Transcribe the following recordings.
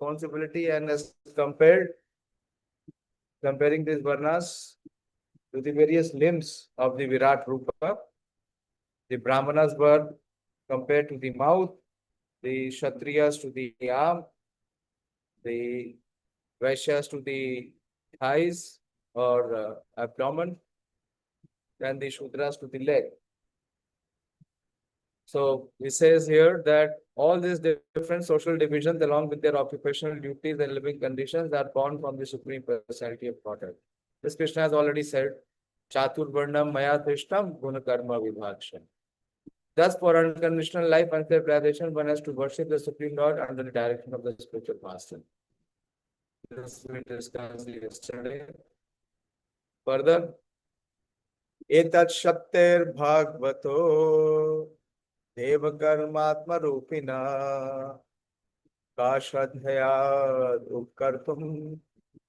responsibility and as comparing these varnas to the various limbs of the Virat Rupa. The Brahmanas were compared to the mouth, the Kshatriyas to the arm, the Vaishyas to the thighs or abdomen, and the Shudras to the leg. So he says here that all these different social divisions along with their occupational duties and living conditions are born from the Supreme Personality of Godhead. This Krishna has already said, Chatur Varnam Maya Trishtam Guna Karma Vibhakshan. Thus, for unconditional life and self-realization, one has to worship the Supreme Lord under the direction of the spiritual master. This we discussed yesterday. Further, Etat Shaktir Bhagavato Devakarmatma Rupina Kashadhaya Upkartum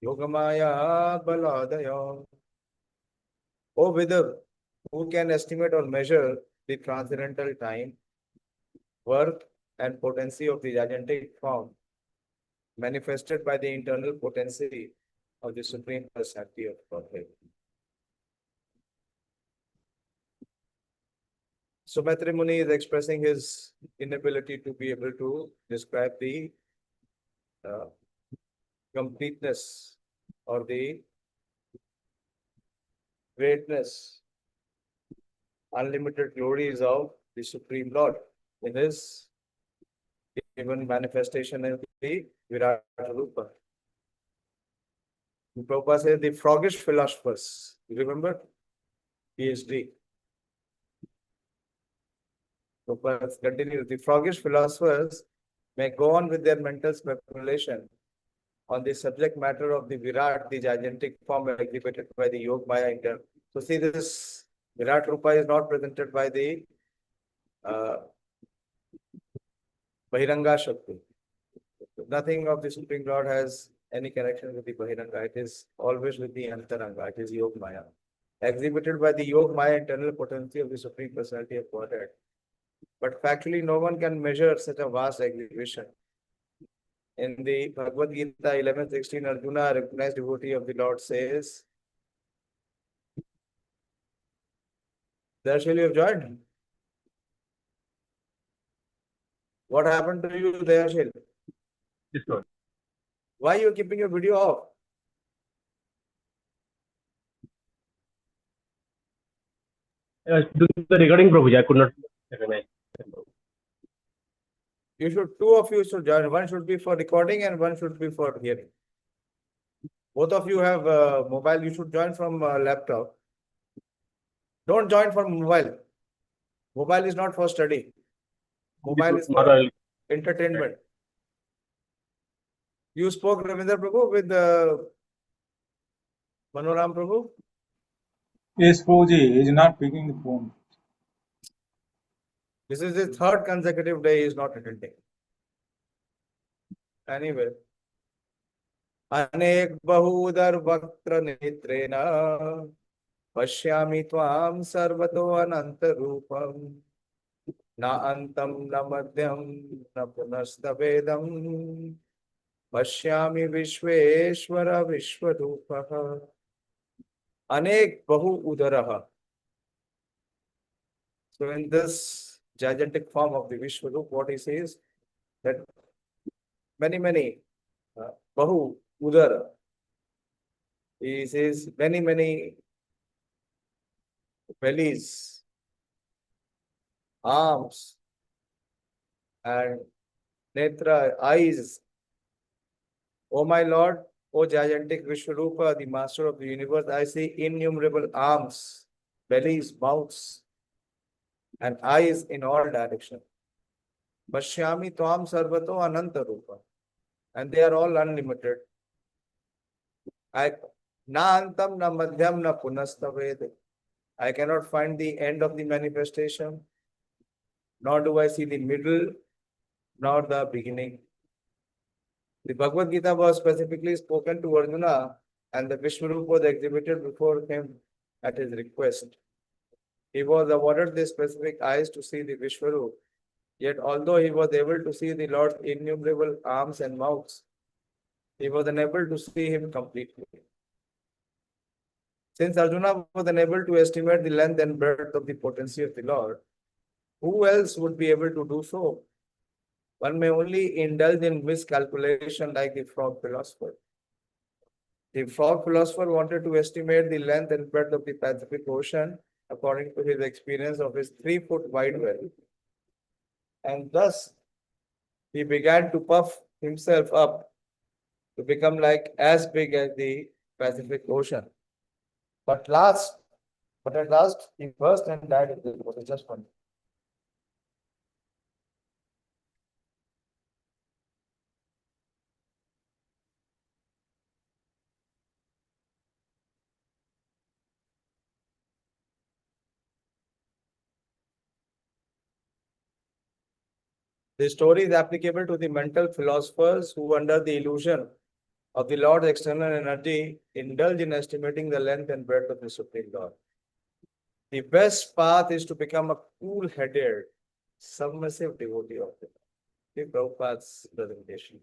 Yogamaya Baladaya. O Vidar, who can estimate or measure the transcendental time, work, and potency of the gigantic form manifested by the internal potency of the Supreme Personality of Godhead? So Maitri Muni is expressing his inability to be able to describe the completeness or the greatness, unlimited glories of the Supreme Lord in his given manifestation in the Virat Rupa. Prabhupada says the froggish philosophers, you remember? PhD. Prabhupada continues, the froggish philosophers may go on with their mental speculation on the subject matter of the Virat, the gigantic form exhibited by the Yog Maya inter. So see, this Virat Rupa is not presented by the Bahiranga Shakti. Nothing of the Supreme Lord has any connection with the Bahiranga. It is always with the Antaranga. It is Yog Maya. Exhibited by the Yog Maya internal potency of the Supreme Personality of Godhead. But factually, no one can measure such a vast exhibition. In the Bhagavad Gita 11:16, Arjuna, a recognized devotee of the Lord, says, Darshil, you have joined? What happened to you, Darshil? Yes, sir. Why are you keeping your video off? Doing the recording, Prabhuji, I could not recognize. You should, two of you should join. One should be for recording and one should be for hearing. Both of you have mobile. You should join from laptop. Don't join from mobile. Mobile is not for study. Mobile is for entertainment. You spoke, Ravindra Prabhu, with Manoram Prabhu? Yes, Prabhuji, he is not picking the phone. This is his third consecutive day he is not attending. Anyway. Anek bahudar vaktra netrena pashyami tvam sarvato ananta rupam na antam na madhyam na punastavedam pashyami vishveshwara vishwarupaha anek bahu udaraha. So in this gigantic form of the Vishwarup, what he says that many bahu udara. He says many bellies, arms, and netra, eyes. O my Lord, O gigantic Vishwarupa, the master of the universe, I see innumerable arms, bellies, mouths, and eyes in all directions. Pashyami tvam sarvato ananta rupa. And they are all unlimited. Na antam na madhyam na punastaved. I cannot find the end of the manifestation, nor do I see the middle, nor the beginning. The Bhagavad Gita was specifically spoken to Arjuna, and the Vishwarupa was exhibited before him at his request. He was awarded the specific eyes to see the Vishwarupa. Yet, although he was able to see the Lord's innumerable arms and mouths, he was unable to see him completely. Since Arjuna was unable to estimate the length and breadth of the potency of the Lord, who else would be able to do so? One may only indulge in miscalculation like the frog philosopher. The frog philosopher wanted to estimate the length and breadth of the Pacific Ocean according to his experience of his 3-foot wide well. And thus, he began to puff himself up to become like as big as the Pacific Ocean. But at last, he burst and died in the water. Just one. This story is applicable to the mental philosophers who, under the illusion of the Lord's external energy, indulge in estimating the length and breadth of the Supreme Lord. The best path is to become a cool-headed, submissive devotee of the Lord. The Prabhupada's presentation.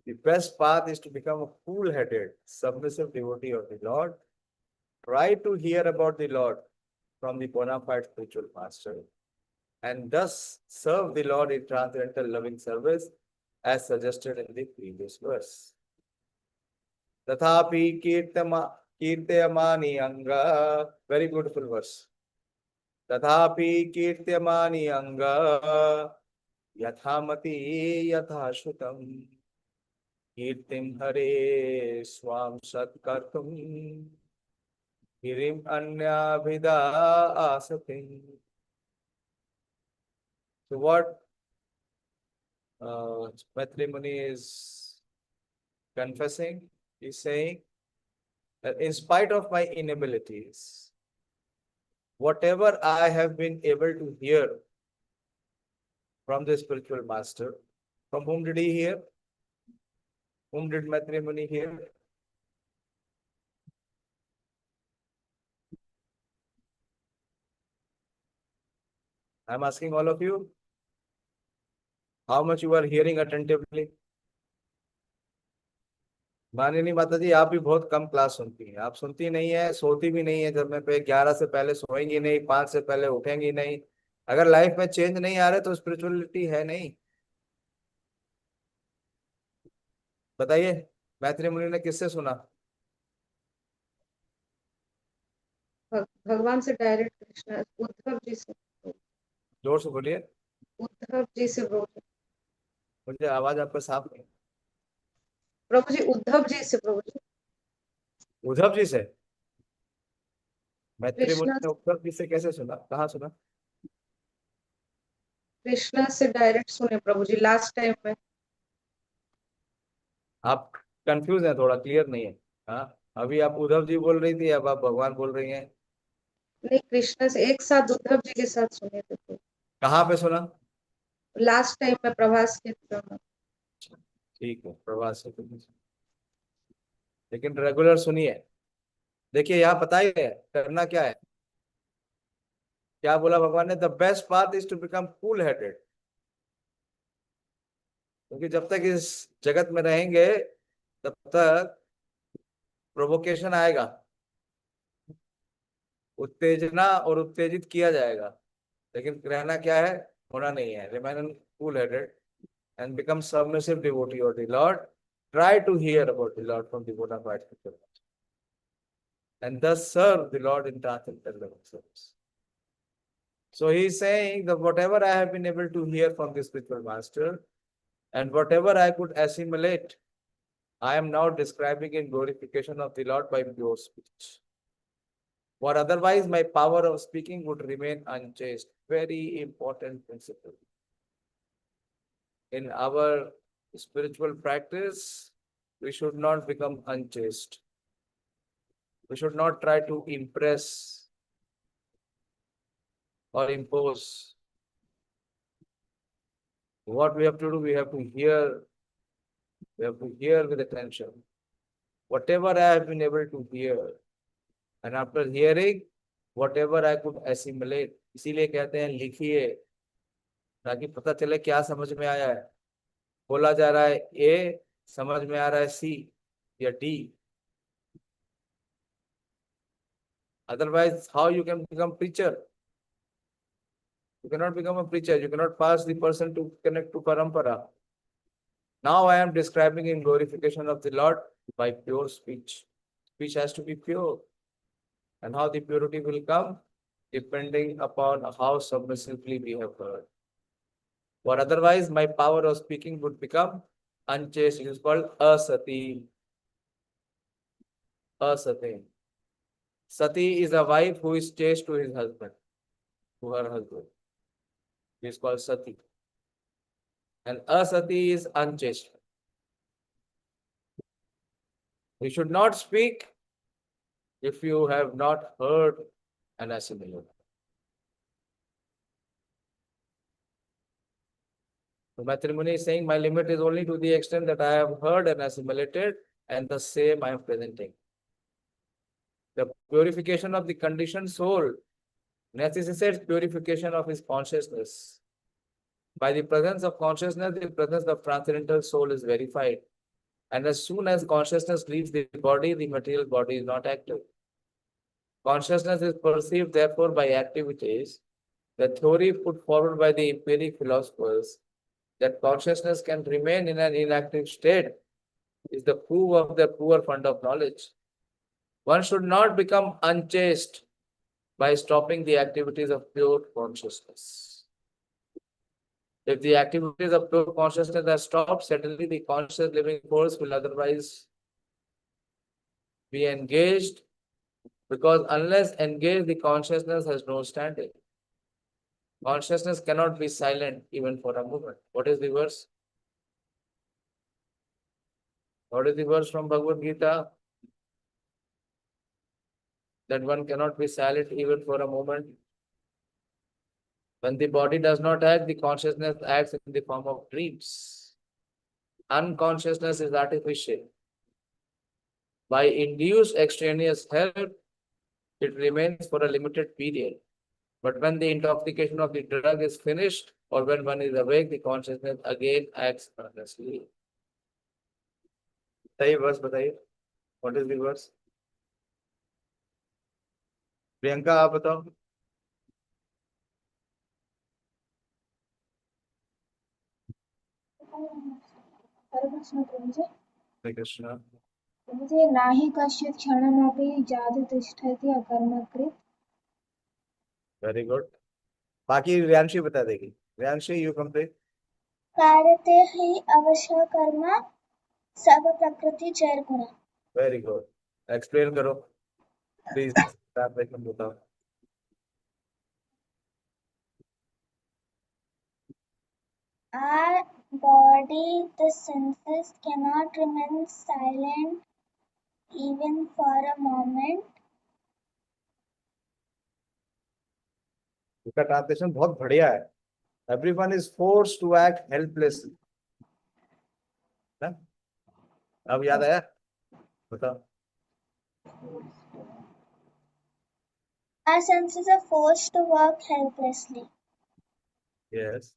The best path is to become a cool-headed, submissive devotee of the Lord. Try to hear about the Lord from the bona fide spiritual master, and thus serve the Lord in transcendental loving service as suggested in the previous verse. Tathapi kirtayamani anga. Very beautiful verse. Tathapi kirtayamani anga yathamati yathashrutam kirtim hare swam satkartum hirim anyabhida asatim. So what Maitri Muni is confessing, is saying that in spite of my inabilities, whatever I have been able to hear from the spiritual master, from whom did he hear? Whom did Maitri Muni hear? I'm asking all of you, how much you are hearing attentively? माननीय माता जी, आप भी बहुत कम class सुनती हैं। आप सुनती नहीं है, सोती भी नहीं है समय पे, 11 से पहले सोएंगी नहीं, 5 से पहले उठेंगी नहीं। अगर लाइफ में चेंज नहीं आ रहा तो स्पिरिचुअलिटी है नहीं। बताइए, मैत्री मुनि ने किससे सुना? भगवान से डायरेक्ट कृष्ण, उद्धव जी से। जोर से बोलिए। उद्धव जी से प्रभु। मुझे आवाज आपका साफ नहीं। प्रभु जी, उद्धव जी से प्रभु जी। उद्धव जी से? मैत्री मुनि कृष्णा ने उद्धव जी से कैसे सुना? कहाँ सुना? कृष्णा से डायरेक्ट सुने प्रभु जी लास्ट टाइम में। आप कंफ्यूज हैं, थोड़ा क्लियर नहीं है। हाँ, अभी आप उद्धव जी बोल रही थी, अब आप भगवान बोल रही हैं। नहीं, कृष्णा से एक साथ उद्धव जी के साथ सुने थे प्रभु। कहाँ पे सुना? लास्ट टाइम में प्रभास के समय। ठीक है, प्रवास से लेकिन रेगुलर सुनिए। देखिए यहाँ पता ही है करना क्या है। क्या बोला भगवान ने? The best path is to become cool headed. क्योंकि जब तक इस जगत में रहेंगे तब तक प्रोवोकेशन आएगा, उत्तेजना और उत्तेजित किया जाएगा, लेकिन रहना क्या है? होना नहीं है। Remain cool headed and become submissive devotee of the Lord. Try to hear about the Lord from the bona fide spiritual master, and thus serve the Lord in transcendental loving service. So he is saying that whatever I have been able to hear from the spiritual master and whatever I could assimilate, I am now describing in glorification of the Lord by pure speech. For otherwise my power of speaking would remain unchaste. Very important principle. In our spiritual practice, we should not become unchaste. We should not try to impress or impose. What we have to do, we have to hear. We have to hear with attention. Whatever I have been able to hear, and after hearing, whatever I could assimilate. इसीलिए कहते हैं लिखिए, ताकि पता चले क्या समझ में आया है। बोला जा रहा है ए, समझ में आ रहा है सी या D? Otherwise, how you can become preacher? You cannot become a preacher. You cannot pass the person to connect to parampara. Now I am describing in glorification of the Lord by pure speech. Speech has to be pure. And how the purity will come? Depending upon how submissively we have heard. Or otherwise, my power of speaking would become unchaste. It is called asati. Asati. Sati is a wife who is chaste to his husband, to her husband. It is called sati. And asati is unchaste. You should not speak if you have not heard and assimilated. So Matrimony is saying my limit is only to the extent that I have heard and assimilated, and the same I am presenting. The purification of the conditioned soul necessitates purification of his consciousness. By the presence of consciousness, the presence of transcendental soul is verified. And as soon as consciousness leaves the material body is not active. Consciousness is perceived, therefore, by activities. The theory put forward by the empiric philosophers that consciousness can remain in an inactive state is the proof of the poor fund of knowledge. One should not become unchaste by stopping the activities of pure consciousness. If the activities of pure consciousness are stopped, certainly the conscious living force will otherwise be engaged, because unless engaged, the consciousness has no standing. Consciousness cannot be silent even for a moment. What is the verse? What is the verse from Bhagavad Gita? That one cannot be silent even for a moment. When the body does not act, the consciousness acts in the form of dreams. Unconsciousness is artificial. By induced extraneous help, it remains for a limited period. But when the intoxication of the drug is finished, or when one is awake, the consciousness again acts earnestly. बताइए verse बताइए. What is the verse? Priyanka आप बताओ. हरे कृष्ण प्रभुजी. Hare Krishna. प्रभुजी नाही कश्चित् क्षणमपि जातु तिष्ठति अकर्मकृत्. Very good. बाकी व्यांशी बता देगी. व्यांशी you complete. कारते हि अवश्य कर्म सब प्रकृति जैर गुण. Very good. Explain करो. Please. Translation बताओ. Our body, the senses cannot remain silent even for a moment. इसका ट्रांसलेशन बहुत बढ़िया है. Everyone is forced to act helplessly. ना? अब याद आया? बताओ. Our senses are forced to work helplessly. Yes.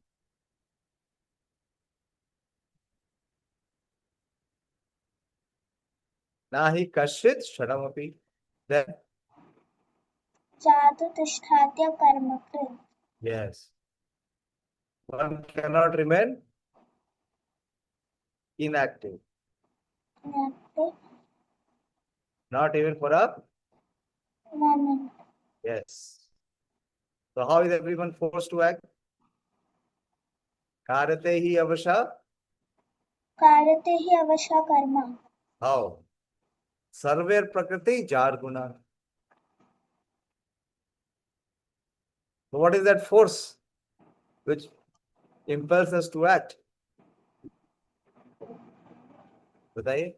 नाहि कश्चित् क्षणमपि. Then जातु तिष्ठति अकर्मकृत्. yes. One cannot remain inactive. Inactive Not even for a moment. yes. So how is everyone forced to act? Karate hi avasha. कारते हि अवश्य कर्म. How? Sarver prakriti jar guna. So what is that force which impels us to act? बताइए.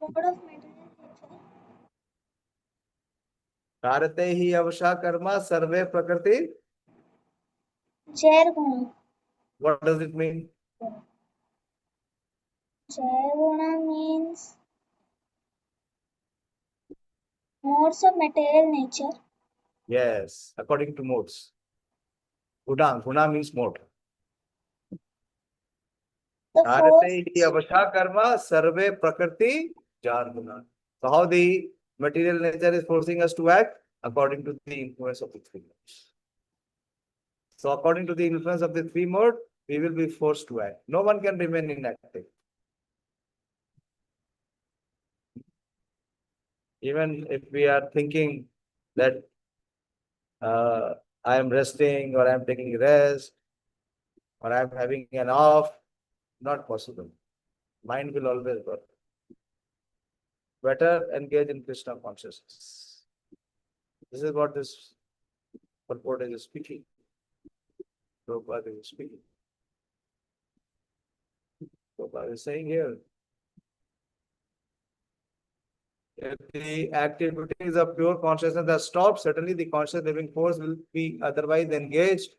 Mode of material nature. Karate hi avasha karma sarve prakriti. जैर गुण. What does it mean? जैर गुण means modes of material nature. Yes, according to modes. Guna means mode. The Dharate force, hi avasha karma sarve prakriti jardana. So how the material nature is forcing us to act? According to the influence of the three modes. So according to the influence of the three mode, we will be forced to act. No one can remain inactive. Even if we are thinking that I am resting or I am taking rest or I am having an off, not possible. Mind will always work. Better engage in Krishna consciousness. This is what this purport is speaking. Prabhupada is speaking. Prabhupada is saying here, if the activities of pure consciousness are stopped, certainly the conscious living force will be otherwise engaged,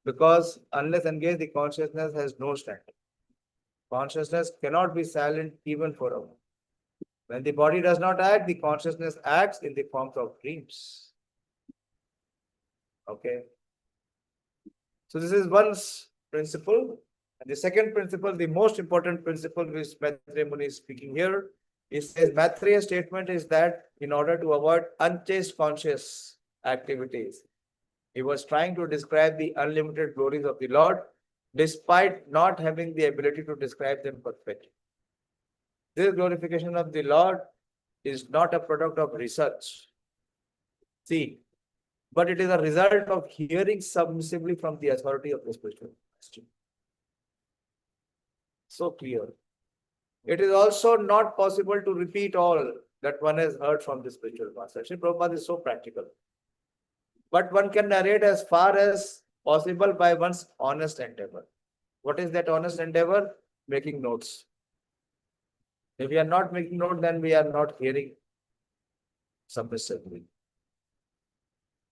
because unless engaged, the consciousness has no stand. Consciousness cannot be silent even for a moment. When the body does not act, the consciousness acts in the forms of dreams. Okay. So this is one principle. And the second principle, the most important principle which Maitreya Muni is speaking here, he says Maitreya's statement is that in order to avoid unchaste conscious activities, he was trying to describe the unlimited glories of the Lord, despite not having the ability to describe them perfectly. This glorification of the Lord is not a product of research. See, but it is a result of hearing submissively from the authority of the spiritual master. So clear. It is also not possible to repeat all that one has heard from the spiritual master. Sri Prabhupada is so practical. But one can narrate as far as possible by one's honest endeavor. What is that honest endeavor? Making notes. If we are not making notes, then we are not hearing submissively.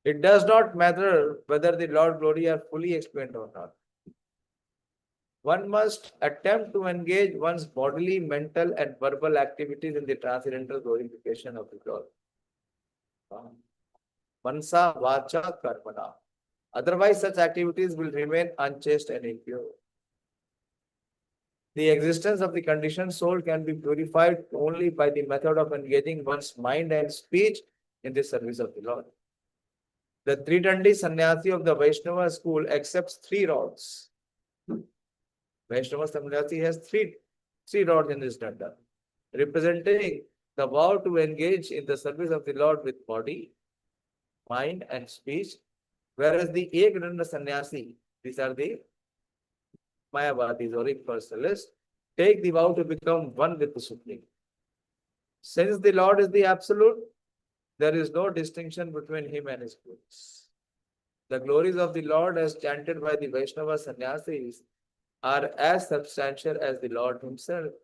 It does not matter whether the Lord glory are fully explained or not. One must attempt to engage one's bodily, mental, and verbal activities in the transcendental glorification of the Lord. Mansa, vacha, karmana. Otherwise, such activities will remain unchaste and impure. The existence of the conditioned soul can be purified only by the method of engaging one's mind and speech in the service of the Lord. The Tridandi sannyasi of the Vaishnava school accepts three rods. Vaishnava sannyasi has three rods in his danda, representing the vow to engage in the service of the Lord with body, mind, and speech, whereas the Ekdanda sannyasi, these are the Mayavadis or impersonalists, take the vow to become one with the Supreme. Since the Lord is the Absolute, there is no distinction between him and his glories. The glories of the Lord, as chanted by the Vaishnava sannyasis, are as substantial as the Lord himself.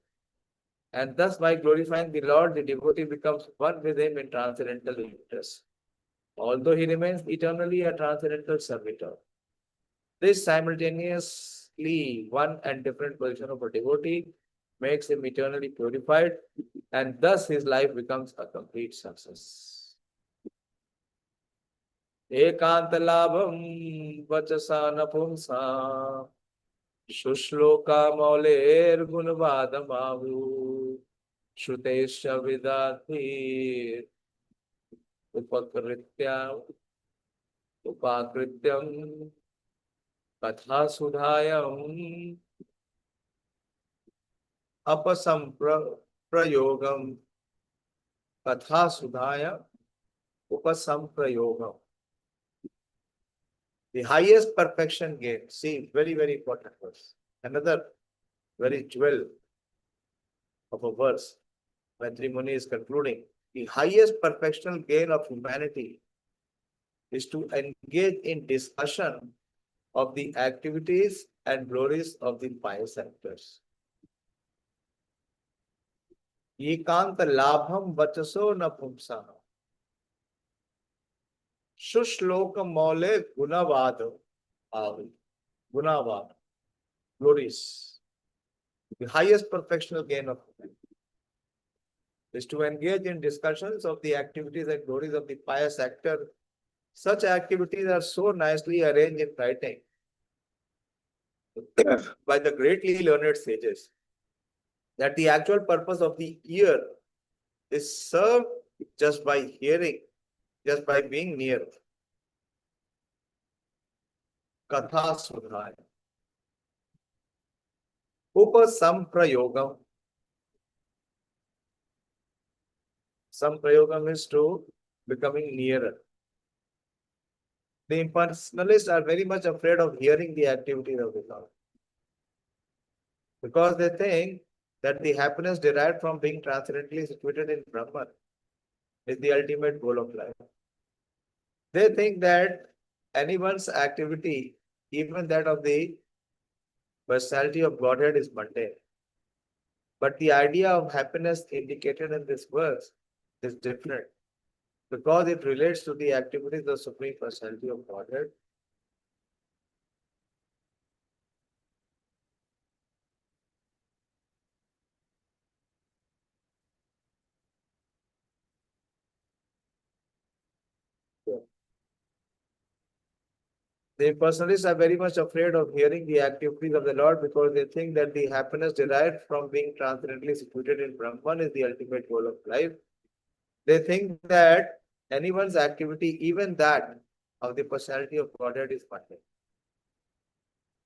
And thus, by glorifying the Lord, the devotee becomes one with him in transcendental interest, although he remains eternally a transcendental servitor. This simultaneously one and different position of a devotee makes him eternally purified, and thus his life becomes a complete success. Ekantalabham vachasa napumsa shushloka mauler gunvadamahu shutesha vidati upakritya upakrityam katha sudhayam apasamprayogam katha sudhaya upasamprayogam. The highest perfection gain. See, very, very important verse. Another very jewel of a verse. Maitreya Muni is concluding. The highest perfectional gain of humanity is to engage in discussion of the activities and glories of the pious actors. Ekanta labham vachaso na pumsana. Shushloka mole gunavada. Gunavad. Glories. The highest perfectional gain of humanity is to engage in discussions of the activities and glories of the pious actor. Such activities are so nicely arranged in writing by the greatly learned sages that the actual purpose of the ear is served just by hearing, just by being near. Katha Sudhaya. Upasamprayogam. Samprayogam is to becoming nearer. The impersonalists are very much afraid of hearing the activities of the Lord, because they think that the happiness derived from being transcendently situated in Brahman is the ultimate goal of life. They think that anyone's activity, even that of the personality of Godhead, is mundane. But the idea of happiness indicated in this verse is different, because it relates to the activities of the Supreme Personality of Godhead. The personalists are very much afraid of hearing the activities of the Lord, because they think that the happiness derived from being transcendently situated in Brahman is the ultimate goal of life. They think that anyone's activity, even that of the personality of Godhead, is mundane.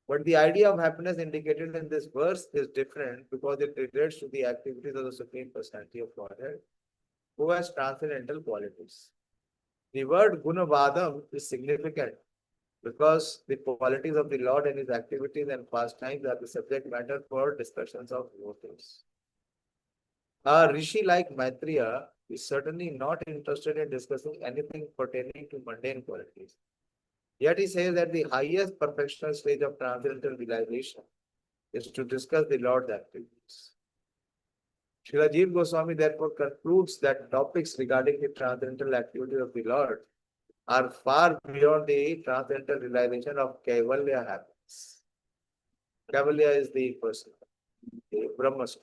But the idea of happiness indicated in this verse is different, because it relates to the activities of the Supreme Personality of Godhead, who has transcendental qualities. The word Gunavadam is significant, because the qualities of the Lord and his activities and pastimes are the subject matter for discussions of devotees. A rishi like Maitreya is certainly not interested in discussing anything pertaining to mundane qualities. Yet he says that the highest perfectional stage of transcendental realization is to discuss the Lord's activities. Srila Jiva Goswami therefore concludes that topics regarding the transcendental activities of the Lord are far beyond the transcendental realization of Kaivalya happiness. Kaivalya is the person, the Brahma Sukha.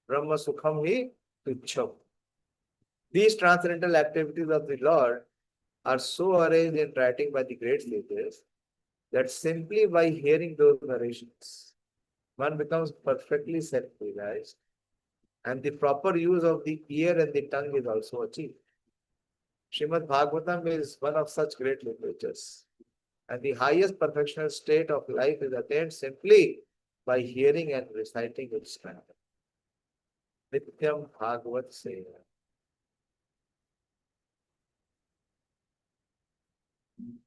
Brahma Sukham hi tuchham. These transcendental activities of the Lord are so arranged in writing by the great sages that simply by hearing those narrations, one becomes perfectly self-realized, and the proper use of the ear and the tongue is also achieved. Srimad Bhagavatam is one of such great literatures, and the highest perfectional state of life is attained simply by hearing and reciting its canto. Nityam Bhagavat Seva.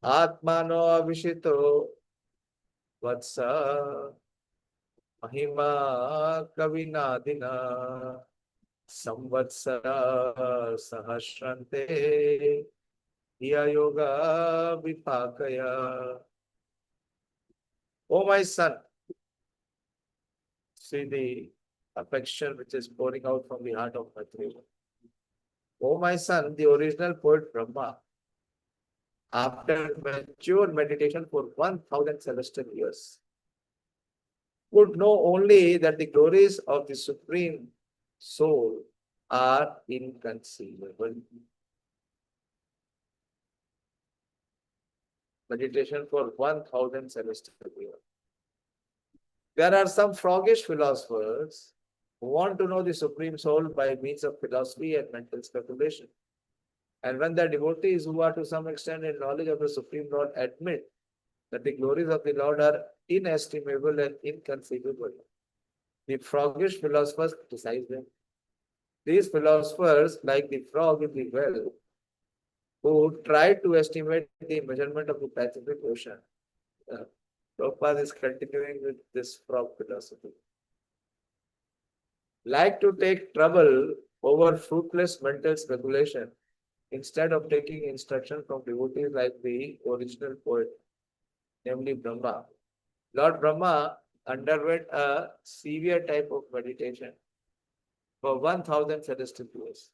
Atmano Avishito Vatsa Mahima Kavinadina Samvatsara Sahasrante Hiya Yoga Vipakaya. Oh my son, see the affection which is pouring out from the heart of Maitreya. Oh my son, the original poet Brahma, after mature meditation for 1000 celestial years, would know only that the glories of the Supreme Soul are inconceivable. Meditation for 1000 celestial years. There are some froggish philosophers who want to know the Supreme Soul by means of philosophy and mental speculation. And when the devotees who are to some extent in knowledge of the Supreme Lord admit that the glories of the Lord are inestimable and inconceivable, the froggish philosophers criticize them. These philosophers, like the frog in the well, who tried to estimate the measurement of the Pacific Ocean. Prabhupada is continuing with this frog philosophy. Like to take trouble over fruitless mental speculation instead of taking instruction from devotees like the original poet, namely Brahma. Lord Brahma underwent a severe type of meditation for 1000 celestial years.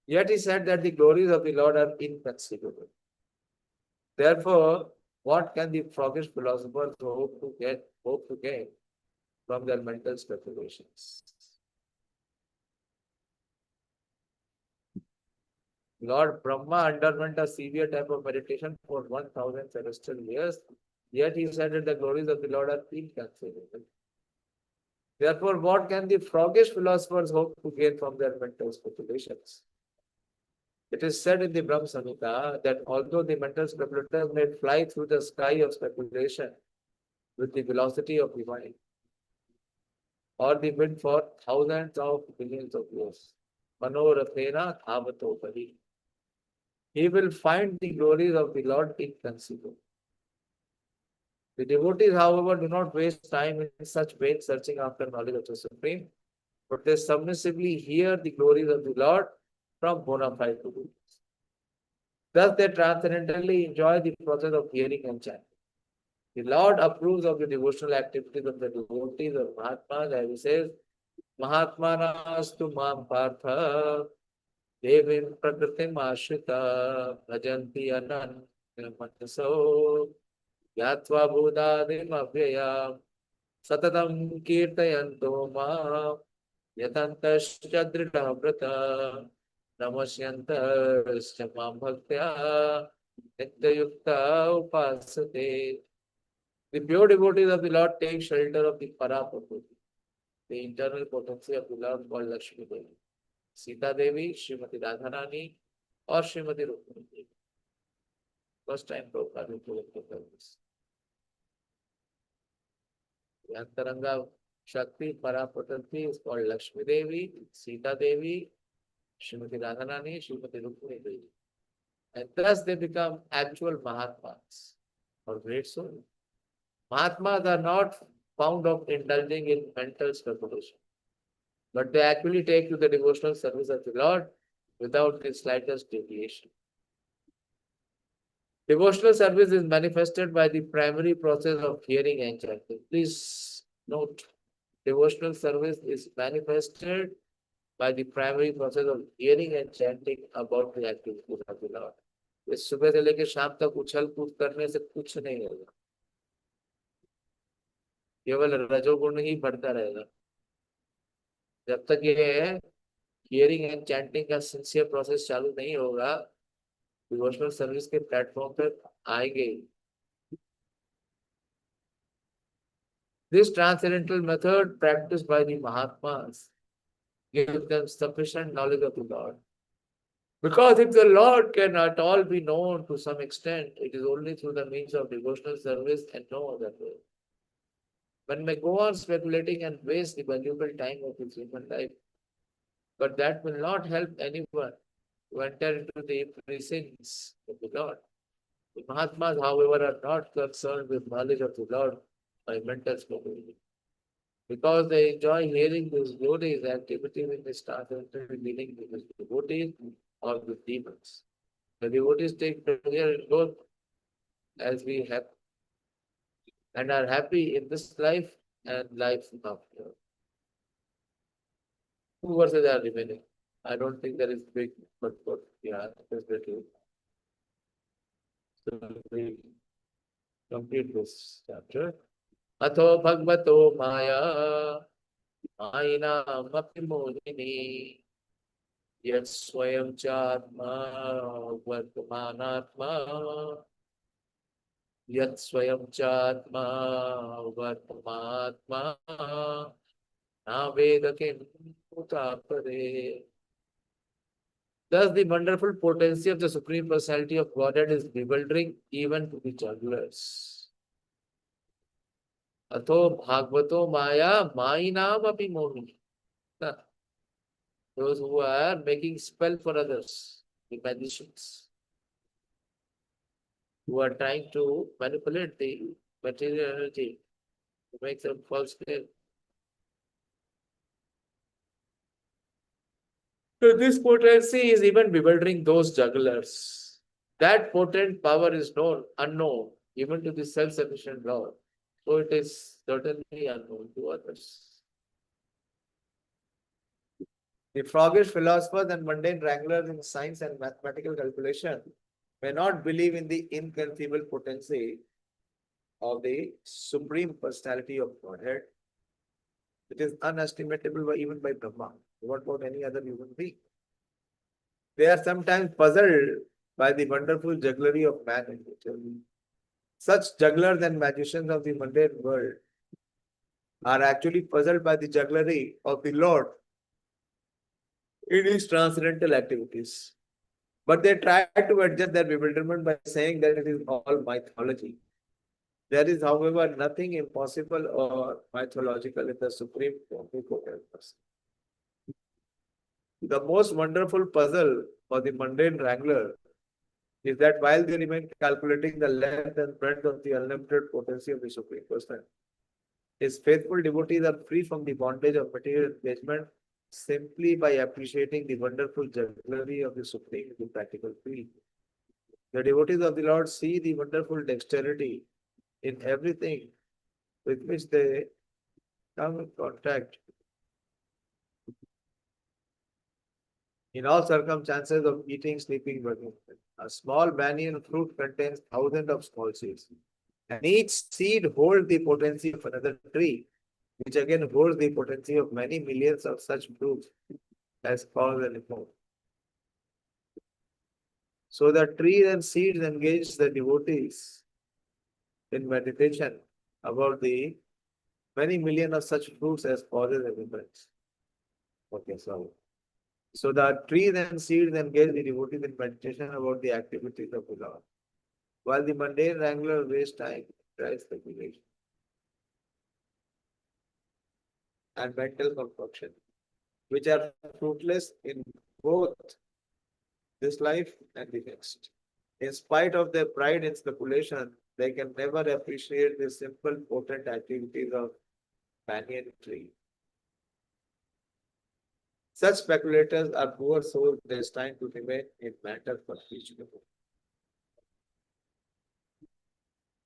Yet he said that the glories of the Lord are inconceivable. Therefore, what can the froggish philosophers hope to gain from their mental speculations? Lord Brahma underwent a severe type of meditation for 1000 celestial years, Yet he said that the glories of the Lord are inconceivable. Therefore, what can the froggish philosophers hope to gain from their mental speculations? It is said in the Brahma Samhita that although the mental speculators may fly through the sky of speculation with the velocity of the wind, or the wind for thousands of billions of years, Manorathena Dhavato Pari, he will find the glories of the Lord inconceivable. The devotees, however, do not waste time in such vain searching after knowledge of the Supreme, but they submissively hear the glories of the Lord from bona fide gurus. Thus, they transcendentally enjoy the process of hearing and chanting. The Lord approves of the devotional activities of the devotees or Mahatmas, as he says, Mahatmanastu mam partha devim prakritim ashrita bhajanti anan manaso yatva bhudadim avyayam satatam kirtayanto ma yatantascha dritah vrata namasyantascha mam bhaktya nityayukta upasate. The pure devotees of the Lord take shelter of the Paraprakriti, the internal potency of the Lord called Lakshmi Devi, Sita Devi, Srimati Radharani, or Srimati Rukmini Devi. First time Prabhupada will tell this. The Antaranga Shakti Paraprakriti is called Lakshmi Devi, Sita Devi, Srimati Radharani, Srimati Rukmini Devi. And thus they become actual Mahatmas or great souls. Mahatmas are not fond of indulging in mental speculation, but they actually take to the devotional service of the Lord without the slightest deviation. Devotional service is manifested by the primary process of hearing and chanting. Please note, devotional service is manifested by the primary process of hearing and chanting about the activities of the Lord. इस सुबह से लेकर शाम तक उछल कूद करने से कुछ नहीं होगा, केवल रजोगुण ही बढ़ता रहेगा. जब तक ये हियरिंग एंड चैंटिंग का सिंसियर प्रोसेस चालू नहीं होगा, डिवोशनल सर्विस के प्लेटफॉर्म पर आएंगे. This transcendental method practiced by the Mahatmas gives them sufficient knowledge of the Lord. Because if the Lord can at all be known to some extent, it is only through the means of devotional service and no other way. One may go on speculating and waste the valuable time of his human life, but that will not help anyone to enter into the precincts of the Lord. The Mahatmas, however, are not concerned with knowledge of the Lord by mental speculation, because they enjoy hearing these glories, activity with the transcendental dealing with the devotees or with demons. The devotees take pleasure in both as we have and are happy in this life and life after. 2 verses are remaining. I don't think there is big, but yeah, definitely. So we complete this chapter. Atho Bhagavato Maya Aina Mapi Modini Yat Swayam Chatma Vartamanatma Yat Swayam Chatma Vartamatma Navedakim Utapade. Thus, the wonderful potency of the Supreme Personality of Godhead is bewildering even to the jugglers. Atho Bhagavato Maya Mainam api Mohini. Those who are making spell for others, the magicians, who are trying to manipulate the material energy to make them false claim. So this potency is even bewildering those jugglers. That potent power is unknown, even to the self-sufficient Lord. So it is certainly unknown to others. The froggish philosophers and mundane wranglers in science and mathematical calculation may not believe in the inconceivable potency of the Supreme Personality of Godhead. It is unestimatable even by Brahma. What about any other human being? They are sometimes puzzled by the wonderful jugglery of man and nature. Such jugglers and magicians of the mundane world are actually puzzled by the jugglery of the Lord in his transcendental activities. But they try to adjust their bewilderment by saying that it is all mythology. There is, however, nothing impossible or mythological in the supreme omnipotence. The most wonderful puzzle for the mundane wrangler is that while they remain calculating the length and breadth of the unlimited potency of the Supreme Person, his faithful devotees are free from the bondage of material engagement simply by appreciating the wonderful jugglery of the Supreme in the practical field. The devotees of the Lord see the wonderful dexterity in everything with which they come in contact. In all circumstances of eating, sleeping, working, a small banyan fruit contains thousands of small seeds, and each seed holds the potency of another tree, which again holds the potency of many millions of such fruits as cause and effect. So the trees and seeds engage the devotees in meditation about the many million of such fruits as causes and effects. Okay, so the trees and seeds engage the devotees in meditation about the activities of the Lord, while the mundane wrangler wastes time, tries speculation, and mental concoction, which are fruitless in both this life and the next. In spite of their pride in speculation, they can never appreciate the simple, potent activities of banyan tree. Such speculators are poor souls destined to remain in matter for future.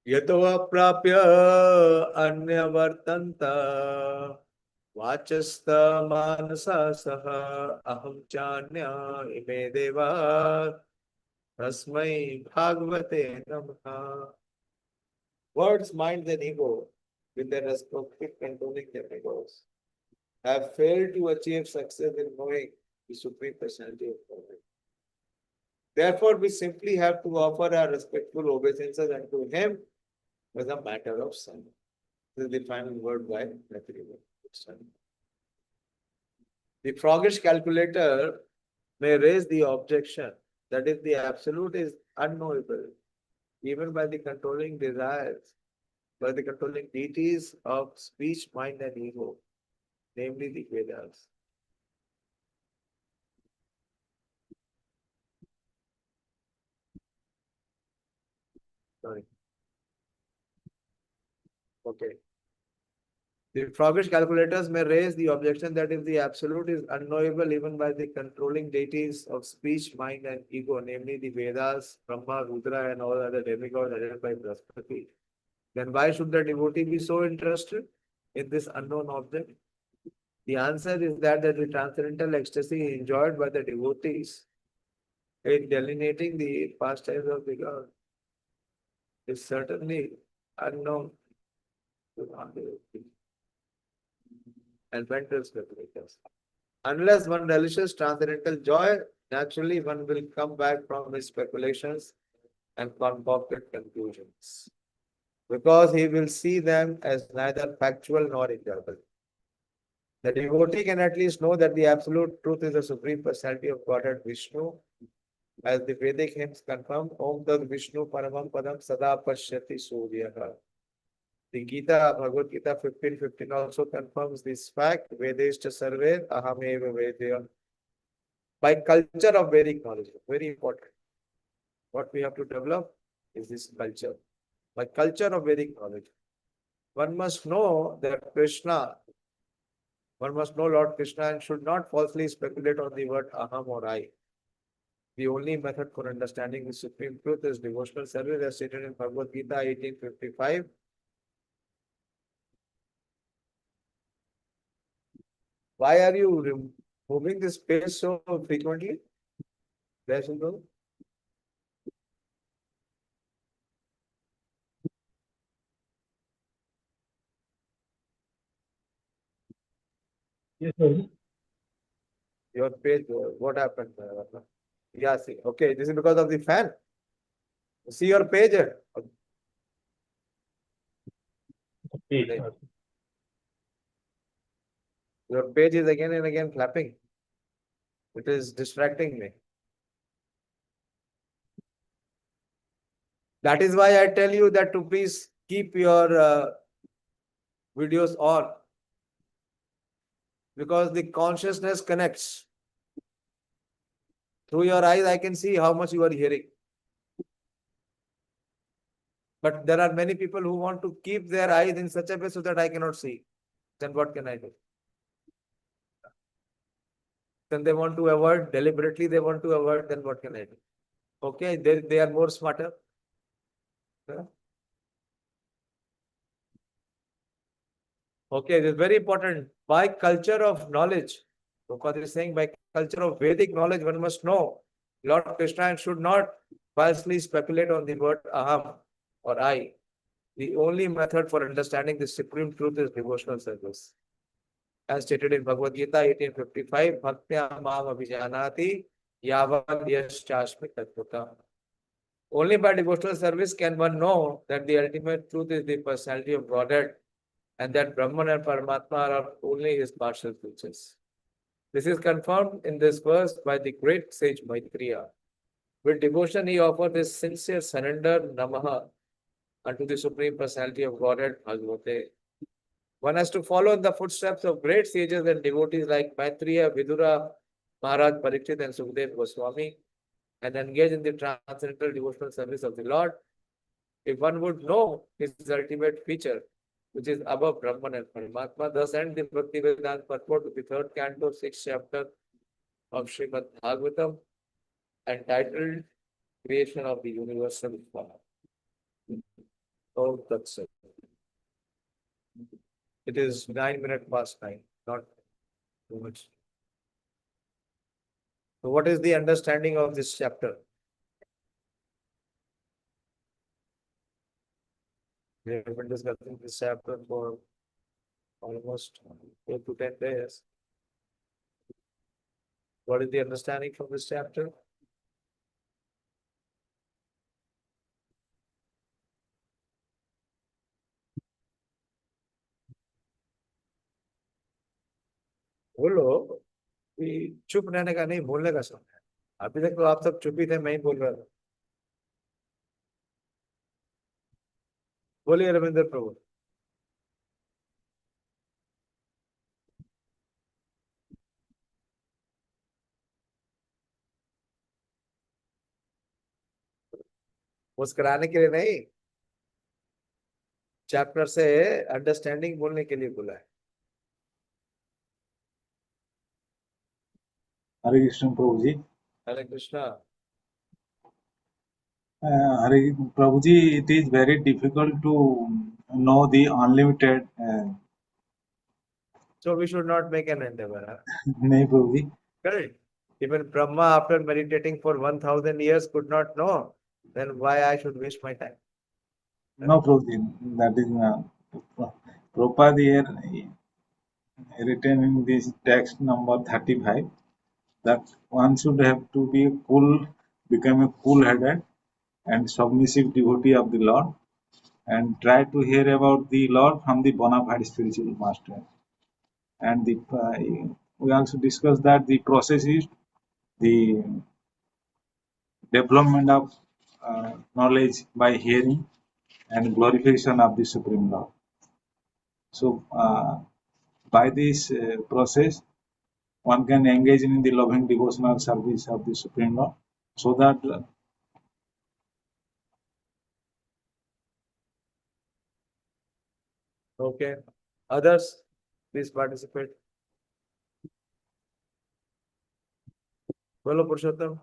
यतो प्राप्य अन्यवर्तन्त वाचस्त मानसा सह अहं चान्य इमे देवा तस्मै भागवते नमः. Words, minds, and ego, with their respective controlling their egos, have failed to achieve success in knowing the Supreme Personality of Godhead. Therefore, we simply have to offer our respectful obeisances unto Him as a matter of sin. This is the final word by Matthew. The froggish calculator may raise the objection that if the absolute is unknowable, even by the controlling desires, by the controlling deities of speech, mind, and ego, namely the Vedas. Sorry. Okay. The froggish calculators may raise the objection that if the absolute is unknowable even by the controlling deities of speech, mind, and ego, namely the Vedas, Brahma, Rudra, and all other demigods headed by Brahaspati, then why should the devotee be so interested in this unknown object? The answer is that the transcendental ecstasy enjoyed by the devotees in delineating the pastimes of the God is certainly unknown to non-devotees and mental speculators. Unless one relishes transcendental joy, naturally one will come back from his speculations and concocted conclusions, because he will see them as neither factual nor enjoyable. The devotee can at least know that the absolute truth is the Supreme Personality of Godhead Vishnu, as the Vedic hymns confirm, Om Tad Vishnu Paramam Padam Sada Pashyati Suryaha. The Gita, Bhagavad Gita 15:15 also confirms this fact, Vedeshta Sarve Ahameva Vedya. By culture of Vedic knowledge, very important. What we have to develop is this culture. By culture of Vedic knowledge, one must know that Krishna, one must know Lord Krishna and should not falsely speculate on the word Aham or I. The only method for understanding the supreme truth is devotional service, as stated in Bhagavad Gita 18:55. Why are you removing this page so frequently? Yes, Prabhuji. Your page, what happened? Yeah, see. Okay, this is because of the fan. See your page. P. Your page is again and again flapping. It is distracting me. That is why I tell you that to please keep your videos on, because the consciousness connects. Through your eyes, I can see how much you are hearing. But there are many people who want to keep their eyes in such a way so that I cannot see. Then what can I do? Then they want to avoid, deliberately they want to avoid, then what can I do? Okay, they are more smarter. Yeah. Okay, it is very important. By culture of knowledge, Prabhupada is saying by culture of Vedic knowledge, one must know Lord Krishna should not falsely speculate on the word aham or I. The only method for understanding the supreme truth is devotional service. As stated in Bhagavad Gita 1855, Bhaktya Mam Abhijanati Yavad Yaschashmi Tattva. Only by devotional service can one know that the ultimate truth is the personality of Godhead, and that Brahman and Paramatma are only his partial features. This is confirmed in this verse by the great sage Maitreya. With devotion, he offered this sincere surrender, Namaha, unto the Supreme Personality of Godhead, Bhagavate. One has to follow in the footsteps of great sages and devotees like Maitreya, Vidura, Maharaj Parikshit, and Sukhdev Goswami, and engage in the transcendental devotional service of the Lord. If one would know his ultimate feature, which is above Brahman and Paramatma, thus end the Bhaktivedanta purport to the third canto, 6th chapter of Srimad Bhagavatam, entitled Creation of the Universal Form. Oh, that's it. It is 9 minutes past 9, not too much. So, what is the understanding of this chapter? We have been discussing this chapter for almost 8 to 10 days. What is the understanding from this chapter? बोलो कि चुप रहने का नहीं, बोलने का समय है। अभी तक तो आप सब चुप ही थे, मैं ही बोल रहा था। बोलिए रविंद्र प्रभु। मुस्कुराने के लिए नहीं, चैप्टर से अंडरस्टैंडिंग बोलने के लिए बोला है। Hare Krishna Prabhuji. Hare Krishna. Hare Prabhuji, it is very difficult to know the unlimited. So we should not make an endeavor. Huh? नहीं Prabhuji. Correct. Even Brahma, after meditating for 1000 years, could not know. Then why I should waste my time? No Prabhuji, that is Prabhupada here written in this text number 35 that one should have to be become a cool-headed and submissive devotee of the Lord and try to hear about the Lord from the bona fide spiritual master. And we also discussed that the process is the development of knowledge by hearing and glorification of the Supreme Lord. So, by this process, one can engage in the loving devotional service of the Supreme Lord, so that Okay. Others, please participate. बोलो पुरुषोत्तम।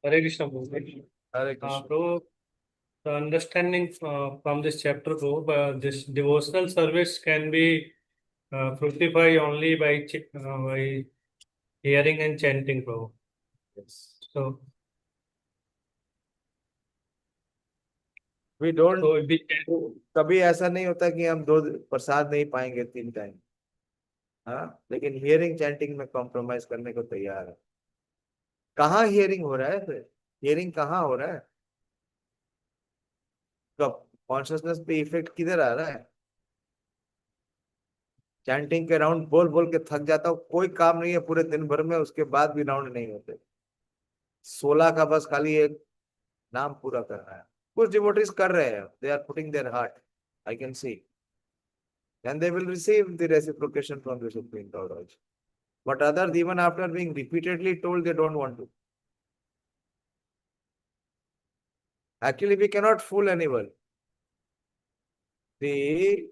Hare Krishna Prabhu. Hare Krishna. Prabhu, the understanding from this chapter, Prabhu, this devotional service can be fructify only by hearing and chanting, Prabhu. Yes. So, We don't. so we कभी ऐसा नहीं होता कि हम 2 प्रसाद नहीं पाएंगे 3 time. हाँ, लेकिन हियरिंग चैंटिंग में कॉम्प्रोमाइज करने को तैयार है। कहाँ हियरिंग हो रहा है फिर? हियरिंग कहाँ हो रहा है? कॉन्शियसनेस पे इफेक्ट किधर आ रहा है? चैंटिंग के राउंड बोल बोल के थक जाता हूँ, कोई काम नहीं है पूरे दिन भर में, उसके बाद भी राउंड नहीं होते। 16 का बस खाली एक नाम पूरा करना है। कुछ डिवोटीज कर रहे हैं, they are putting their heart, I can see, and they will receive the reciprocation from the Supreme Lord also. But others, even after being repeatedly told, they don't want to. Actually, we cannot fool anyone. The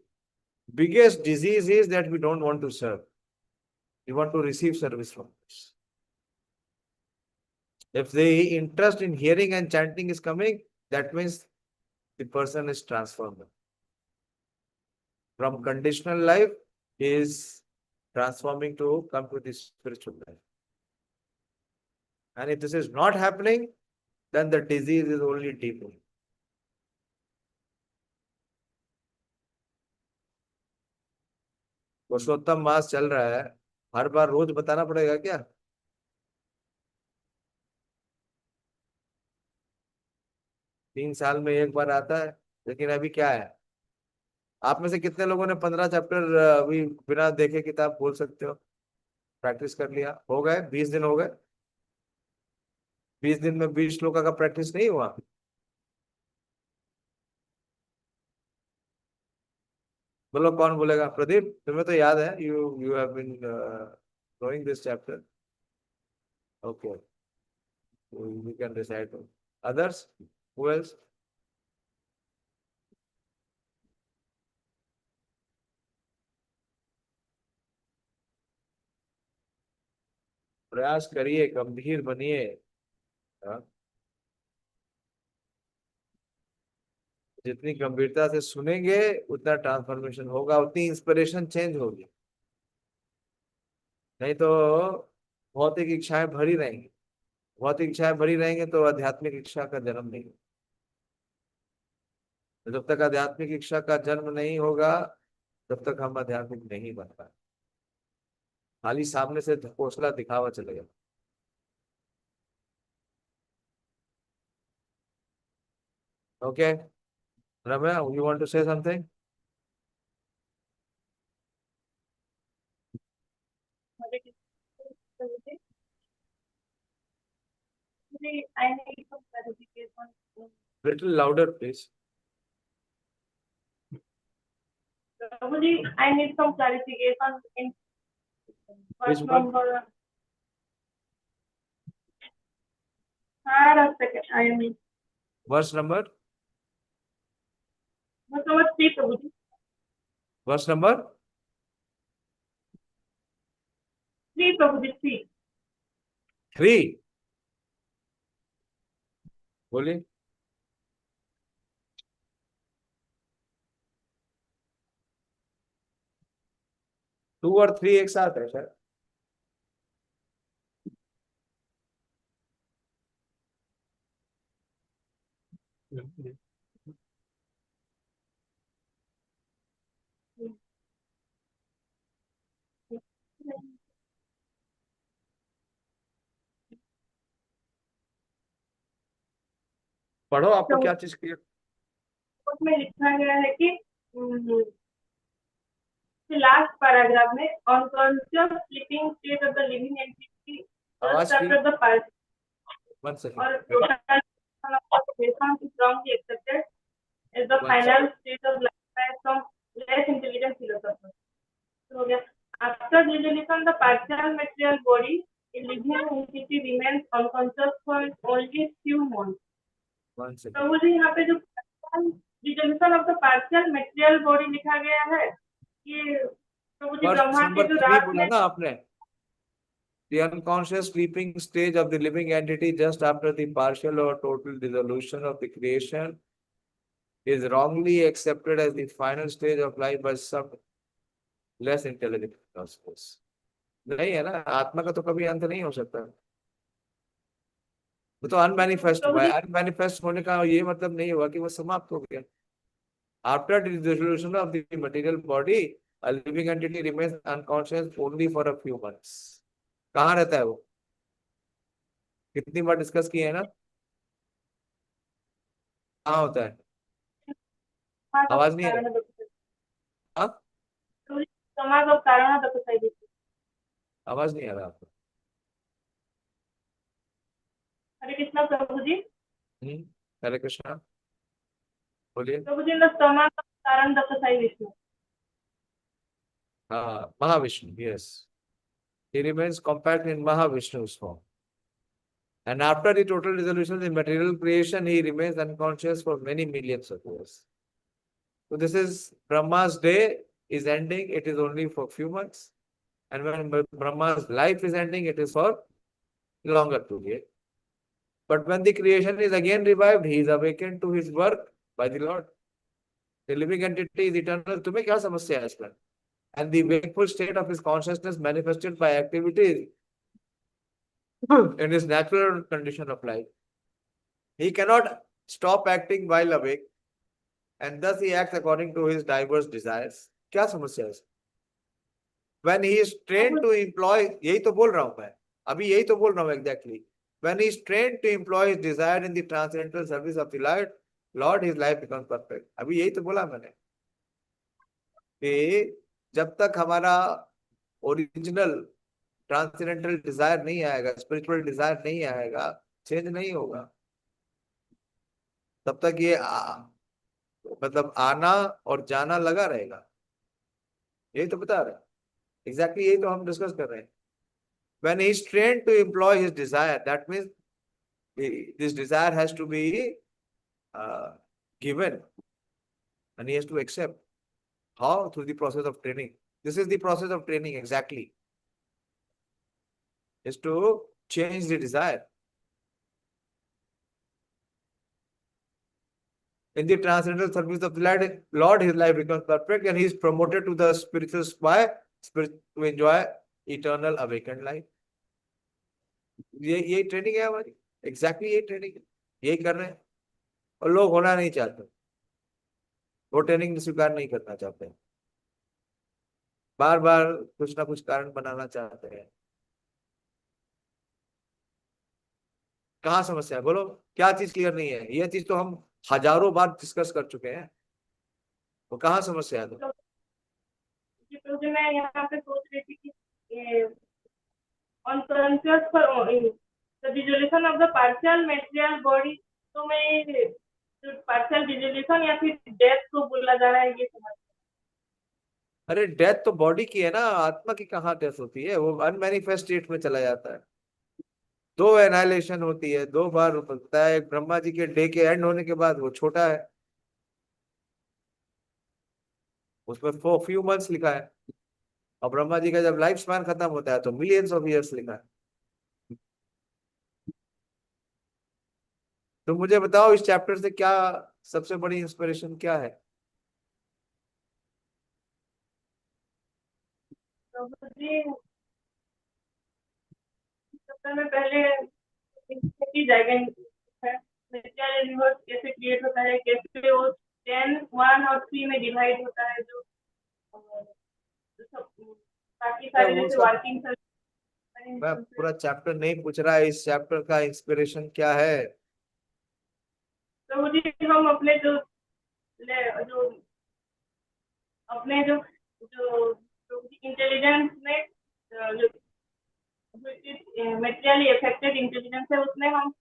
biggest disease is that we don't want to serve. We want to receive service from us. If the interest in hearing and chanting is coming, that means the person is transformed. From conditional life, he is transforming to come to the spiritual life. And if this is not happening, then the disease is only deepening. पुरुषोत्तम मास चल रहा है, हर बार रोज बताना पड़ेगा क्या? तीन साल में एक बार आता है, लेकिन अभी क्या है? आप में से कितने लोगों ने 15 चैप्टर अभी बिना देखे किताब बोल सकते हो? प्रैक्टिस कर लिया? हो गए 20 दिन हो गए? 20 दिन में 20 श्लोका का प्रैक्टिस नहीं हुआ? बोलो कौन बोलेगा? प्रदीप, तुम्हें तो याद है, you you have been knowing this chapter. Okay, we can decide. Others? Who else? प्रयास करिए, गंभीर बनिए। हाँ? जितनी गंभीरता से सुनेंगे उतना ट्रांसफॉर्मेशन होगा, उतनी इंस्पिरेशन चेंज होगी। नहीं तो भौतिक इच्छाएं भरी रहेंगी, भौतिक इच्छाएं भरी रहेंगे तो आध्यात्मिक इच्छा का जन्म नहीं। तो जब तक आध्यात्मिक इच्छा का जन्म नहीं होगा, तब तक हम आध्यात्मिक नहीं बन पाए। खाली सामने से हौसला दिखावा चलेगा। Okay, Ramya, you want to say something? I need some clarification. Little louder, please. Prabhuji, I need some clarification in Which verse one? number. A second, I am Verse number? verse number 3, Prabhuji. Verse number? 3, Prabhuji, 3. 3. बोलिए। To और 3 एक साथ है sir. पढ़ो, आपको क्या चीज clear? उसमें लिखा गया है कि लास्ट पैराग्राफ में unconscious sleeping state of the living entity आवाज just after the part one second. और is wrongly accepted as the final state of life by some less intelligent philosophers. So, yeah, after dissolution, the partial material body, a living entity remains unconscious for only few months. One second. तो मुझे यहाँ पे जो dissolution of the partial material body लिखा गया है कि तो मुझे वर्स ब्रह्मा के नंबर जो 3 रात बोला में ना आपने? The unconscious sleeping stage of the living entity just after the partial or total dissolution of the creation is wrongly accepted as the final stage of life by some less intelligent philosophers. नहीं है ना, आत्मा का तो कभी अंत नहीं हो सकता। वो तो अनमैनिफेस्ट हुआ है। अनमैनिफेस्ट होने का ये मतलब नहीं हुआ कि वो समाप्त हो गया। After the dissolution of the material body, a living entity remains unconscious only for a few months. कहाँ रहता है वो? कितनी बार डिस्कस किए हैं ना? कहाँ होता है? आवाज नहीं आ रही। हाँ, समाज of Karana Daksai. आवाज नहीं आ रहा आपको। हरे कृष्णा प्रभु जी. हरे कृष्णा, बोलिए। प्रभु जी, the समाज of Karana Daksai Vishnu. हाँ, Mahavishnu, yes. He remains compact in Mahavishnu's form. And after the total dissolution of the material creation, he remains unconscious for many millions of years. So this is Brahma's day is ending, it is only for few months. And when Brahma's life is ending, it is for longer period. But when the creation is again revived, he is awakened to his work by the Lord. The living entity is eternal. तुम्हें क्या समस्या है इसमें? And the wakeful state of his consciousness manifested by activities in his natural condition of life. He cannot stop acting while awake, and thus he acts according to his diverse desires. क्या समस्या है? When he is trained to employ, यही तो बोल रहा हूं मैं, अभी यही तो बोल रहा हूं exactly. When he is trained to employ his desire in the transcendental service of the Lord, his life becomes perfect. अभी यही तो बोला मैंने कि जब तक हमारा ओरिजिनल ट्रांसेंडेंटल डिजायर नहीं आएगा, स्पिरिचुअल डिजायर नहीं आएगा, चेंज नहीं होगा, तब तक ये मतलब आना और जाना लगा रहेगा। यही तो बता रहे हैं, एग्जैक्टली यही तो हम डिस्कस कर रहे हैं। When he is trained to employ his desire, that means this desire has to be given and he has to accept. How? Through the process of training. This is the process of training exactly. Is to change the desire. In the transcendental service of the Lord, his life becomes perfect and he is promoted to the spiritual spire to enjoy eternal awakened life. ये training है हमारी, exactly ये training है, यही कर रहे हैं। और लोग होना नहीं चाहते, वो ट्रेनिंग स्वीकार नहीं करना चाहते, बार बार कुछ ना कुछ कारण बनाना चाहते हैं। कहाँ समस्या है? बोलो, क्या चीज क्लियर नहीं है? ये चीज तो हम हजारों बार डिस्कस कर चुके हैं, वो कहाँ समस्या है? तो मैं यहाँ पे सोच रही थी कि unconscious for the dissolution of the partial material body, तो मैं partial dissolution या फिर डेथ को बोला जा रहा है, ये समझ। अरे डेथ तो बॉडी की है ना, आत्मा की कहाँ डेथ होती है? वो अनमैनिफेस्ट स्टेट में चला जाता है। दो एनाइलेशन होती है, दो बार होता है। एक ब्रह्मा जी के डे के एंड होने के बाद वो छोटा है, उसमें फॉर फ्यू मंथ्स लिखा है, और ब्रह्मा जी का जब लाइफ स्पैन खत्म होता है तो मिलियंस ऑफ ईयर्स लिखा है। तो मुझे बताओ इस चैप्टर से क्या सबसे बड़ी इंस्पिरेशन क्या है? सबसे में पहले यूनिवर्स कैसे क्रिएट होता है, कैसे वो 10, 1 और 3 में डिवाइड होता है, जो बाकी सारे जैसे वर्किंग। मैं पूरा चैप्टर नहीं पूछ रहा है, इस चैप्टर का इंस्पिरेशन क्या है? तो मुझे हम अपने जो अपने जो इंटेलिजेंस में जो मेटेरियली अफेक्टेड इंटेलिजेंस है, उसमें हम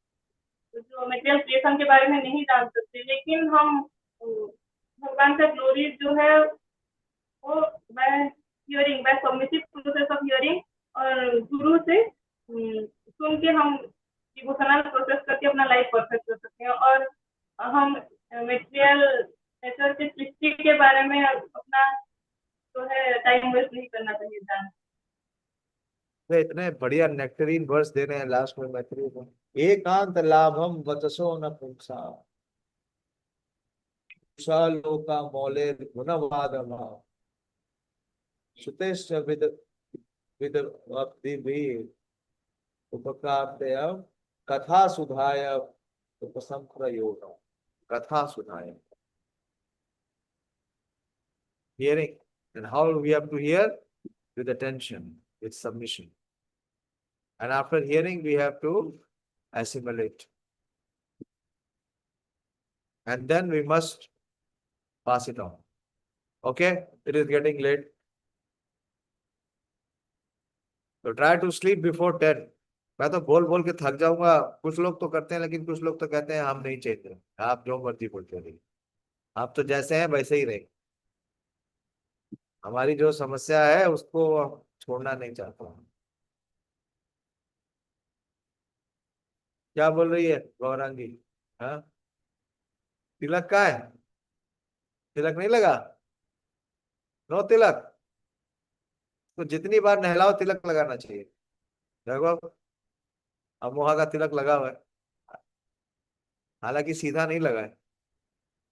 जो मेटेरियल क्रिएशन के बारे में नहीं जान सकते, लेकिन हम भगवान का ग्लोरी जो है वो by submissive process of hearing और गुरु से सुन के हम डिवोशनल प्रोसेस करके अपना लाइफ परफेक्ट कर सकते हैं। और हम मेटेरियल नेचर के सृष्टि के बारे में अपना जो है टाइम वेस्ट नहीं करना चाहिए जान। इतने बढ़िया नेक्टरीन वर्स दे रहे हैं लास्ट में मैत्री को। एकांत लाभम वचसो न पुंसा लोका मौले गुणवादमा सुतेश्च विद विद उपकार्तय कथा सुधाय उपसंप्रयोग। कथा सुधाय, hearing, and how we have to hear? With attention, with submission, and after hearing we have to assimilate, and then we must pass it on. Okay, it is getting late. So try to sleep before 10. मैं तो बोल बोल के थक जाऊंगा। कुछ लोग तो करते हैं, लेकिन कुछ लोग तो कहते हैं हम नहीं चाहिए। आप जो मर्जी बोलते रहिए, आप तो जैसे हैं वैसे ही रहे। हमारी जो समस्या है उसको हम छोड़ना नहीं चाहता हूँ। क्या बोल रही है गौरांगी? हाँ, तिलक का है? तिलक नहीं लगा? नो तिलक? तो जितनी बार नहलाओ तिलक लगाना चाहिए। देखो, अमोहा का तिलक लगा हुआ है, हालांकि सीधा नहीं लगा है।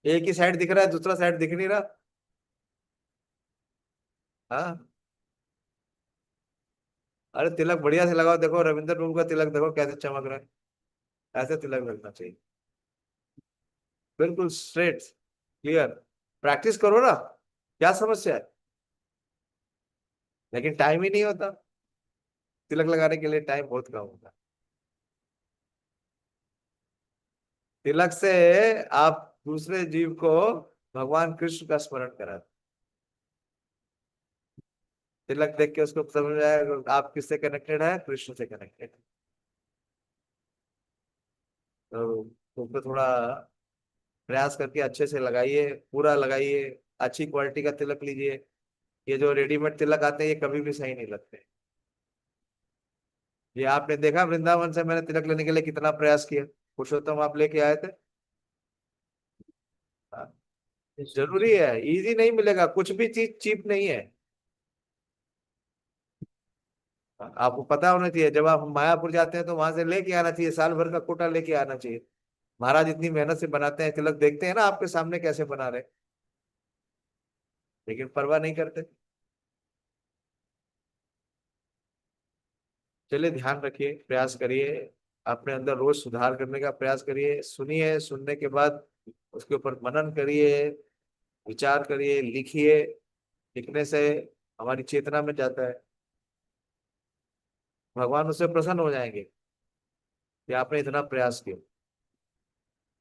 एक ही साइड दिख रहा है, दूसरा साइड दिख नहीं रहा। हाँ, अरे तिलक बढ़िया से लगाओ। देखो रविंद्र प्रभु का तिलक देखो कैसे चमक रहा है। ऐसे तिलक लगना चाहिए, बिल्कुल स्ट्रेट क्लियर। प्रैक्टिस करो ना, क्या समस्या है? लेकिन टाइम ही नहीं होता, तिलक लगाने के लिए टाइम बहुत कम होता है। तिलक से आप दूसरे जीव को भगवान कृष्ण का स्मरण कराते। तिलक देख के उसको समझ आएगा आप किससे कनेक्टेड है, कृष्ण से कनेक्टेड। तो उसको थोड़ा प्रयास करके अच्छे से लगाइए, पूरा लगाइए। अच्छी क्वालिटी का तिलक लीजिए। ये जो रेडीमेड तिलक आते हैं ये कभी भी सही नहीं लगते। ये आपने देखा, वृंदावन से मैंने तिलक लेने के लिए कितना प्रयास किया। पुरुषोत्तम आप लेके आए थे। हाँ, जरूरी है, इजी नहीं मिलेगा, कुछ भी चीज चीप नहीं है। आपको पता होना चाहिए, जब आप मायापुर जाते हैं तो वहां से लेके आना चाहिए, साल भर का कोटा लेके आना चाहिए। महाराज इतनी मेहनत से बनाते हैं तिलक, देखते हैं ना आपके सामने कैसे बना रहे, लेकिन परवाह नहीं करते। चलिए ध्यान रखिए, प्रयास करिए, अपने अंदर रोज सुधार करने का प्रयास करिए। सुनिए, सुनने के बाद उसके ऊपर मनन करिए, विचार करिए, लिखिए। लिखने से हमारी चेतना में जाता है, भगवान उससे प्रसन्न हो जाएंगे कि आपने इतना प्रयास किया।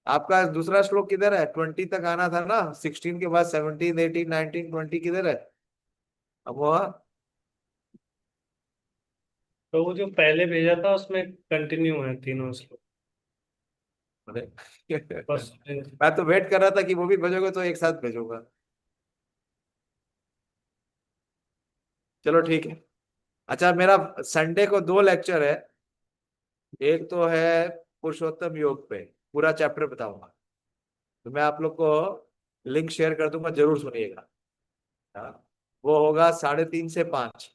आपका दूसरा श्लोक किधर है? 20 तक आना था ना, 16 के बाद 17, 18, 19, 20 किधर है? अब वो तो वो जो पहले भेजा था उसमें कंटिन्यू है तीनों श्लोक। अरे बस मैं तो वेट कर रहा था कि वो भी भेजोगे तो एक साथ भेजूंगा। चलो ठीक है। अच्छा, मेरा संडे को 2 लेक्चर है। एक तो है पुरुषोत्तम योग पे, पूरा चैप्टर बताऊंगा। तो मैं आप लोग को लिंक शेयर कर दूंगा, जरूर सुनिएगा। हाँ, वो होगा 3:30 से 5,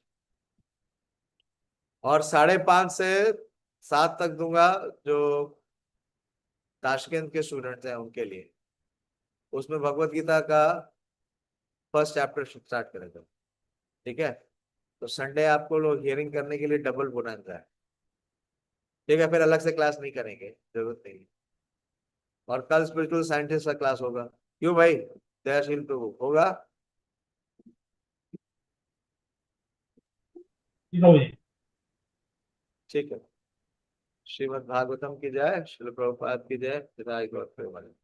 और 5:30 से 7 तक दूंगा जो ताशकंद के स्टूडेंट्स हैं उनके लिए। उसमें भगवत गीता का फर्स्ट चैप्टर स्टार्ट करेगा। ठीक है, तो संडे आपको लोग हियरिंग करने के लिए डबल बोनस है। ठीक है, फिर अलग से क्लास नहीं करेंगे, जरूरत नहीं। और कल स्पिरिचुअल साइंटिस्ट का क्लास होगा। क्यों भाई, दयाशील प्रभु होगा? ठीक है। श्रीमद् भागवतम की जय, श्रील प्रभुपाद की जय, पिताजी गौर प्रेमानंद।